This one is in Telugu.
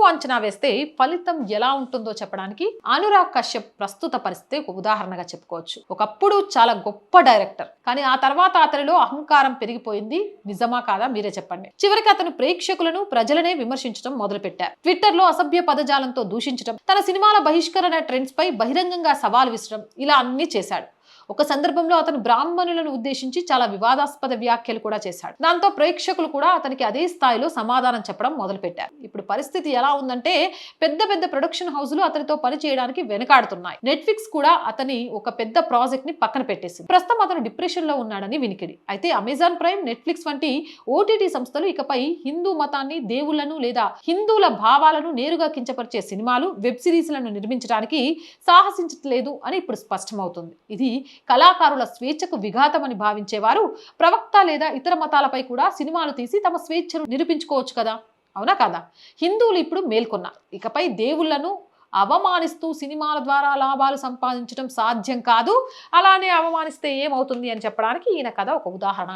అంచనా వేస్తే ఫలితం ఎలా ఉంటుందో చెప్పడానికి అనురాగ్ కశ్యప్ ప్రస్తుత పరిస్థితి ఒక ఉదాహరణగా చెప్పుకోవచ్చు. ఒకప్పుడు చాలా గొప్ప డైరెక్టర్, కానీ ఆ తర్వాత అతనిలో అహంకారం పెరిగిపోయింది. నిజమా కాదా మీరే చెప్పండి. చివరికి అతను ప్రేక్షకులను ప్రజలనే విమర్శించడం మొదలుపెట్టారు. ట్విట్టర్ లో అసభ్య పదజాలంతో దూషించడం, తన సినిమాల బహిష్కరణ ట్రెండ్స్ పై బహిరంగంగా సవాల్ విసరడం, ఇలా అన్ని చేశాడు. ఒక సందర్భంలో అతను బ్రాహ్మణులను ఉద్దేశించి చాలా వివాదాస్పద వ్యాఖ్యలు కూడా చేశాడు. దాంతో ప్రేక్షకులు కూడా అతనికి అదే స్థాయిలో సమాధానం చెప్పడం మొదలుపెట్టారు. ఇప్పుడు పరిస్థితి ఎలా ఉందంటే పెద్ద పెద్ద ప్రొడక్షన్ హౌస్లు అతనితో పని చేయడానికి వెనకాడుతున్నాయి. నెట్ఫ్లిక్స్ కూడా అతని ఒక పెద్ద ప్రాజెక్ట్ ని పక్కన పెట్టేసింది. ప్రస్తుతం అతను డిప్రెషన్ లో ఉన్నాడని వినికిడి. అయితే అమెజాన్ ప్రైమ్, నెట్ఫ్లిక్స్ వంటి ఓటీటీ సంస్థలు ఇకపై హిందూ మతాన్ని, దేవుళ్లను లేదా హిందువుల భావాలను నేరుగా కించపరిచే సినిమాలు, వెబ్ సిరీస్లను నిర్మించడానికి సాహసించట్లేదు అని ఇప్పుడు స్పష్టమవుతుంది. ఇది కళాకారుల స్వేచ్ఛకు విఘాతమని భావించేవారు ప్రవక్త లేదా ఇతర మతాలపై కూడా సినిమాలు తీసి తమ స్వేచ్ఛను నిరూపించుకోవచ్చు కదా, అవునా కాదా? హిందువులు ఇప్పుడు మేల్కొన్నారు. ఇకపై దేవుళ్లను అవమానిస్తూ సినిమాల ద్వారా లాభాలు సంపాదించడం సాధ్యం కాదు. అలానే అవమానిస్తే ఏమవుతుంది అని చెప్పడానికి ఈయన కథ ఒక ఉదాహరణ.